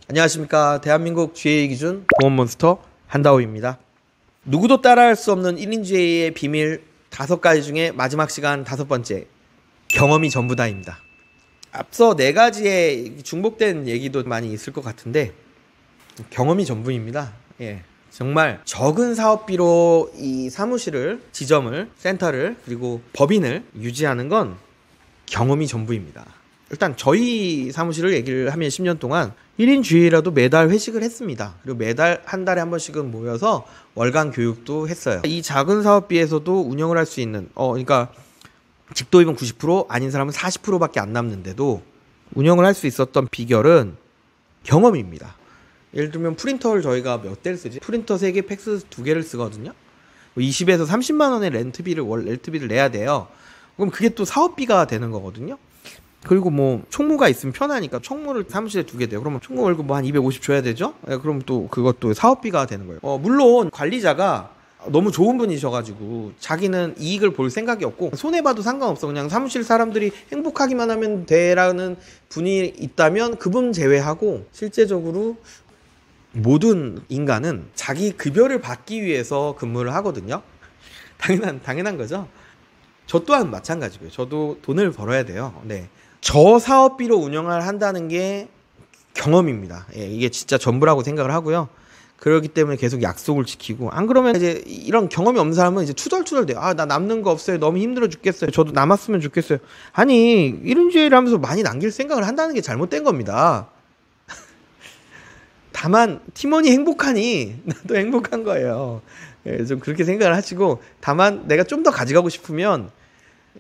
안녕하십니까. 대한민국 GA 기준 보험몬스터 한다호입니다. 누구도 따라할 수 없는 1인 GA의 비밀 5가지 중에 마지막 시간 5번째, 경험이 전부다입니다. 앞서 4가지의 중복된 얘기도 많이 있을 것 같은데 경험이 전부입니다. 정말 적은 사업비로 이 사무실을, 지점을, 센터를, 그리고 법인을 유지하는 건 경험이 전부입니다. 일단 저희 사무실을 얘기를 하면 10년 동안 1인 GA라도 매달 회식을 했습니다. 그리고 매달 한 달에 한 번씩은 모여서 월간 교육도 했어요. 이 작은 사업비에서도 운영을 할 수 있는 그러니까 직도입은 90%, 아닌 사람은 40%밖에 안 남는데도 운영을 할 수 있었던 비결은 경험입니다. 예를 들면 프린터를 저희가 몇 대를 쓰지? 프린터 3개, 팩스 2개를 쓰거든요. 20에서 30만 원의 렌트비를 내야 돼요. 그럼 그게 또 사업비가 되는 거거든요. 그리고 뭐 총무가 있으면 편하니까 총무를 사무실에 두게 돼요. 그러면 총무 월급 뭐 한 250 줘야 되죠? 그럼 또 그것도 사업비가 되는 거예요. 물론 관리자가 너무 좋은 분이셔가지고 자기는 이익을 볼 생각이 없고 손해봐도 상관없어, 그냥 사무실 사람들이 행복하기만 하면 돼라는 분이 있다면 그분 제외하고 실제적으로 모든 인간은 자기 급여를 받기 위해서 근무를 하거든요. 당연한 거죠. 저 또한 마찬가지고요. 저도 돈을 벌어야 돼요. 네. 저 사업비로 운영을 한다는 게 경험입니다. 이게 진짜 전부라고 생각을 하고요. 그렇기 때문에 계속 약속을 지키고, 안 그러면 이제 이런 경험이 없는 사람은 이제 투덜투덜 돼요. 나 남는 거 없어요. 너무 힘들어 죽겠어요. 저도 남았으면 좋겠어요. 아니, 이런 주의를 하면서 많이 남길 생각을 한다는 게 잘못된 겁니다. 다만 팀원이 행복하니 나도 행복한 거예요. 좀 그렇게 생각을 하시고, 다만 내가 좀 더 가져가고 싶으면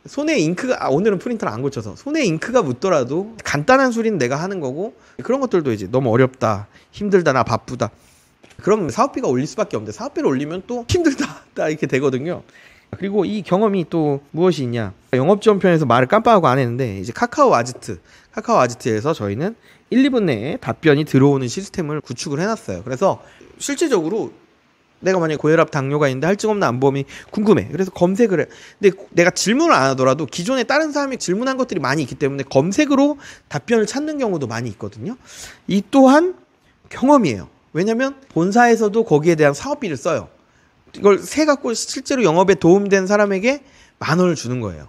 손에 잉크가, 오늘은 프린터를 안 고쳐서 손에 잉크가 묻더라도 간단한 수리는 내가 하는 거고, 그런 것들도 이제 너무 어렵다, 힘들다, 나 바쁘다, 그럼 사업비가 올릴 수밖에 없는데, 사업비를 올리면 또 힘들다 이렇게 되거든요. 그리고 이 경험이 또 무엇이 있냐, 영업지원 편에서 말을 깜빡하고 안 했는데, 이제 카카오 아지트에서 저희는 1, 2분 내에 답변이 들어오는 시스템을 구축을 해놨어요. 그래서 실질적으로 내가 만약에 고혈압, 당뇨가 있는데 할증 없는 안보험이 궁금해. 그래서 검색을 해. 근데 내가 질문을 안 하더라도 기존에 다른 사람이 질문한 것들이 많이 있기 때문에 검색으로 답변을 찾는 경우도 많이 있거든요. 이 또한 경험이에요. 왜냐면 본사에서도 거기에 대한 사업비를 써요. 이걸 세 갖고 실제로 영업에 도움된 사람에게 10,000원을 주는 거예요.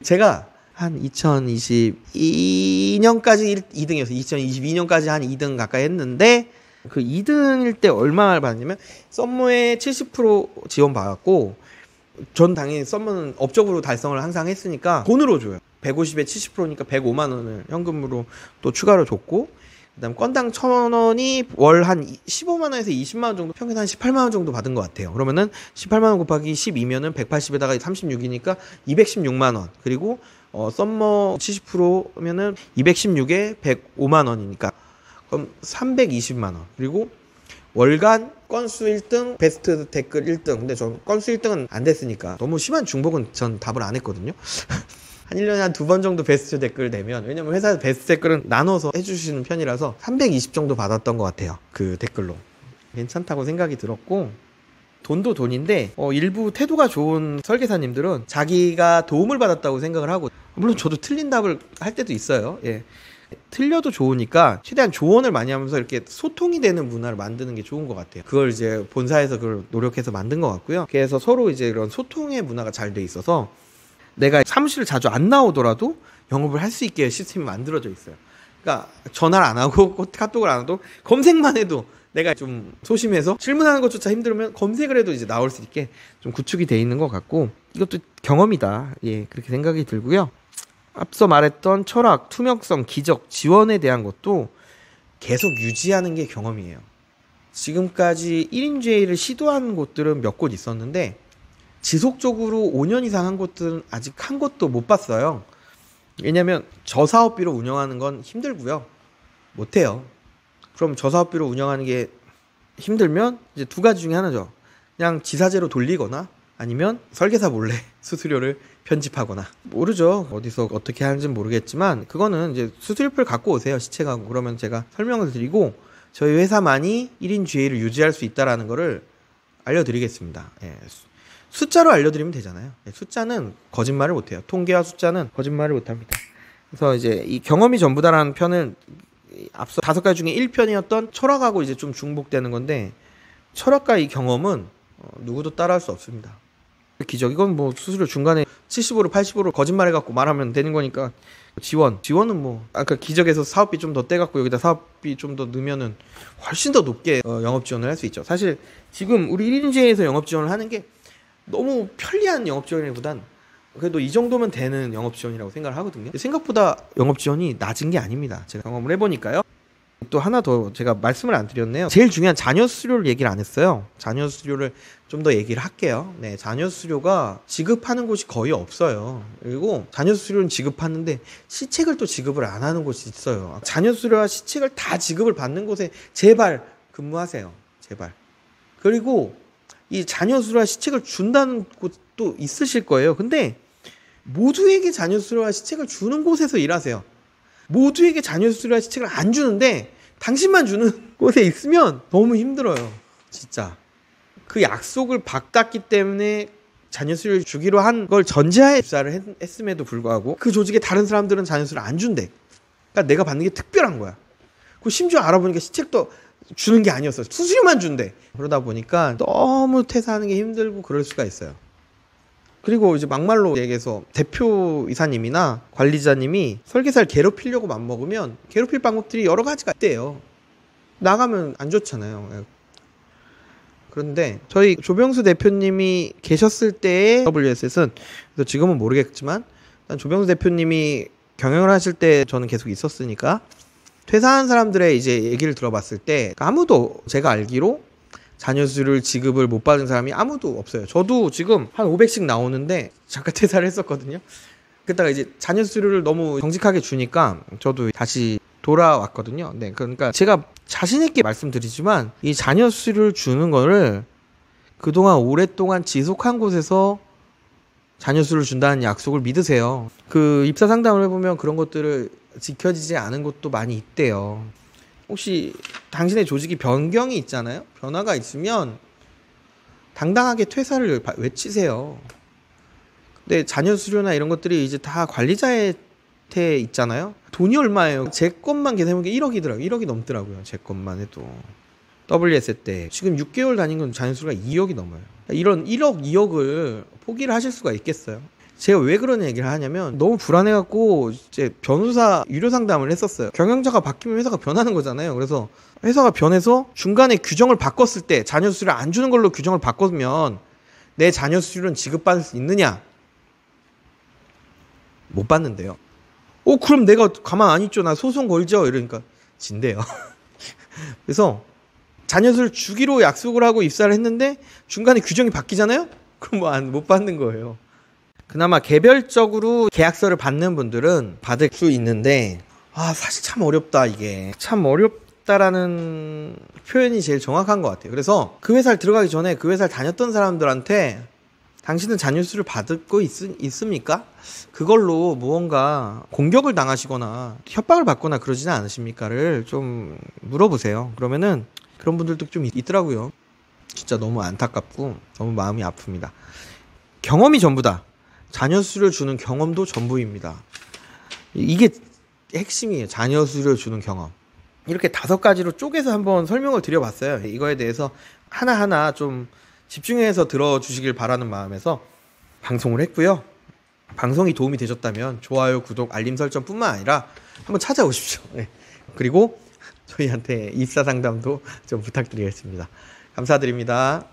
제가 한 2022년까지 2등이어서 2022년까지 한 2등 가까이 했는데, 그 2등일 때 얼마를 받았냐면 썸머에 70% 지원 받았고, 전 당연히 썸머는 업적으로 달성을 항상 했으니까 돈으로 줘요. 150에 70%니까 105만 원을 현금으로 또 추가로 줬고, 그다음 건당 1,000원이 월 한 15만 원에서 20만 원 정도, 평균 한 18만 원 정도 받은 것 같아요. 그러면은 18만 원 곱하기 12면은 180에다가 36이니까 216만 원. 그리고 썸머 70%면은 216에 105만 원이니까 그럼 320만 원. 그리고 월간 건수 1등, 베스트 댓글 1등. 근데 전 건수 1등은 안 됐으니까, 너무 심한 중복은 전 답을 안 했거든요. 한 1년에 한 2번 정도 베스트 댓글 되면, 왜냐면 회사에서 베스트 댓글은 나눠서 해주시는 편이라서 320 정도 받았던 것 같아요. 그 댓글로. 괜찮다고 생각이 들었고, 돈도 돈인데 일부 태도가 좋은 설계사님들은 자기가 도움을 받았다고 생각을 하고, 물론 저도 틀린 답을 할 때도 있어요. 틀려도 좋으니까 최대한 조언을 많이 하면서 이렇게 소통이 되는 문화를 만드는 게 좋은 것 같아요. 그걸 이제 본사에서 그걸 노력해서 만든 것 같고요. 그래서 서로 이제 이런 소통의 문화가 잘 돼 있어서 내가 사무실을 자주 안 나오더라도 영업을 할 수 있게 시스템이 만들어져 있어요. 그러니까 전화를 안 하고 카톡을 안 해도 검색만 해도, 내가 좀 소심해서 질문하는 것조차 힘들면 검색을 해도 이제 나올 수 있게 좀 구축이 돼 있는 것 같고, 이것도 경험이다, 그렇게 생각이 들고요. 앞서 말했던 철학, 투명성, 기적, 지원에 대한 것도 계속 유지하는 게 경험이에요. 지금까지 1인 GA를 시도한 곳들은 몇 곳 있었는데, 지속적으로 5년 이상 한 곳들은 아직 한 곳도 못 봤어요. 왜냐면 저 사업비로 운영하는 건 힘들고요, 못해요. 그럼 저 사업비로 운영하는 게 힘들면 이제 2가지 중에 하나죠. 그냥 지사제로 돌리거나, 아니면 설계사 몰래 수수료를 편집하거나. 모르죠, 어디서 어떻게 하는지는 모르겠지만, 그거는 이제 수수료표를 갖고 오세요, 시책하고. 그러면 제가 설명을 드리고 저희 회사만이 1인 GA를 유지할 수 있다라는 거를 알려드리겠습니다. 숫자로 알려드리면 되잖아요. 숫자는 거짓말을 못해요. 통계와 숫자는 거짓말을 못합니다. 그래서 이제 이 경험이 전부다라는 편을 앞서 5가지 중에 1편이었던 철학하고 이제 좀 중복되는 건데, 철학과 이 경험은 누구도 따라할 수 없습니다. 기적, 이건 뭐 수수료 중간에 75로 80으로 거짓말해갖고 말하면 되는 거니까. 지원은 뭐 아까 기적에서 사업비 좀 더 떼갖고 여기다 사업비 좀 더 넣으면은 훨씬 더 높게 영업 지원을 할 수 있죠. 사실 지금 우리 1인제에서 영업 지원을 하는 게 너무 편리한 영업 지원이보단 그래도 이 정도면 되는 영업 지원이라고 생각을 하거든요. 생각보다 영업 지원이 낮은 게 아닙니다. 제가 경험을 해보니까요. 또 하나 더 제가 말씀을 안 드렸네요. 제일 중요한 자녀 수료를 얘기를 안 했어요. 자녀 수료를 좀 더 얘기를 할게요. 네, 자녀 수료가 지급하는 곳이 거의 없어요. 그리고 자녀 수료는 지급하는데 시책을 또 지급을 안 하는 곳이 있어요. 자녀 수료와 시책을 다 지급을 받는 곳에 제발 근무하세요. 제발. 그리고 이 자녀 수료와 시책을 준다는 곳도 있으실 거예요. 근데 모두에게 자녀 수료와 시책을 주는 곳에서 일하세요. 모두에게 자녀 수료와 시책을 안 주는데 당신만 주는 곳에 있으면 너무 힘들어요. 진짜. 그 약속을 바꿨기 때문에 자녀 수료를 주기로 한 걸 전제하에 입사를 했음에도 불구하고 그 조직의 다른 사람들은 자녀 수료를 안 준대. 그러니까 내가 받는 게 특별한 거야. 그 심지어 알아보니까 시책도 주는 게 아니었어. 수수료만 준대. 그러다 보니까 너무 퇴사하는 게 힘들고 그럴 수가 있어요. 그리고 이제 막말로 얘기해서 대표 이사님이나 관리자님이 설계사를 괴롭히려고 맘먹으면 괴롭힐 방법들이 여러 가지가 있대요. 나가면 안 좋잖아요. 그런데 저희 조병수 대표님이 계셨을 때의 WSS는 지금은 모르겠지만 조병수 대표님이 경영을 하실 때 저는 계속 있었으니까 퇴사한 사람들의 이제 얘기를 들어봤을 때 아무도 제가 알기로 자녀 수료를 지급을 못 받은 사람이 아무도 없어요. 저도 지금 한 500씩 나오는데 잠깐 퇴사를 했었거든요. 그러다가 이제 자녀 수료를 너무 정직하게 주니까 저도 다시 돌아왔거든요. 네, 그러니까 제가 자신 있게 말씀드리지만 이 자녀 수료를 주는 거를 그동안 오랫동안 지속한 곳에서 자녀 수료를 준다는 약속을 믿으세요. 그 입사 상담을 해보면 그런 것들을 지켜지지 않은 곳도 많이 있대요. 혹시 당신의 조직이 변경이 있잖아요. 변화가 있으면 당당하게 퇴사를 외치세요. 근데 자녀 수료나 이런 것들이 이제 다 관리자한테 있잖아요. 돈이 얼마예요? 제 것만 계산해보면 1억이더라고요. 1억이 넘더라고요. 제 것만 해도. WS 때 지금 6개월 다닌 건 자녀 수료가 2억이 넘어요. 이런 1억, 2억을 포기를 하실 수가 있겠어요? 제가 왜 그런 얘기를 하냐면 너무 불안해갖고 이제 변호사 유료 상담을 했었어요. 경영자가 바뀌면 회사가 변하는 거잖아요. 그래서 회사가 변해서 중간에 규정을 바꿨을 때 자녀 수료를 안 주는 걸로 규정을 바꾸면 내 자녀 수료는 지급받을 수 있느냐? 못 받는데요. 그럼 내가 가만 안 있죠. 나 소송 걸죠. 이러니까 진대요. 그래서 자녀 수료를 주기로 약속을 하고 입사를 했는데 중간에 규정이 바뀌잖아요. 그럼 뭐 못 받는 거예요. 그나마 개별적으로 계약서를 받는 분들은 받을 수 있는데 사실 참 어렵다. 이게 참 어렵다라는 표현이 제일 정확한 것 같아요. 그래서 그 회사를 들어가기 전에 그 회사를 다녔던 사람들한테 당신은 자녀 수료를 받고 있습니까? 그걸로 무언가 공격을 당하시거나 협박을 받거나 그러지는 않으십니까를 좀 물어보세요. 그러면은 그런 분들도 좀 있더라고요. 진짜 너무 안타깝고 너무 마음이 아픕니다. 경험이 전부다. 자녀 수료를 주는 경험도 전부입니다. 이게 핵심이에요. 자녀 수료를 주는 경험. 이렇게 5가지로 쪼개서 한번 설명을 드려봤어요. 이거에 대해서 하나하나 좀 집중해서 들어주시길 바라는 마음에서 방송을 했고요. 방송이 도움이 되셨다면 좋아요, 구독, 알림 설정뿐만 아니라 한번 찾아오십시오. 네. 그리고 저희한테 입사 상담도 좀 부탁드리겠습니다. 감사드립니다.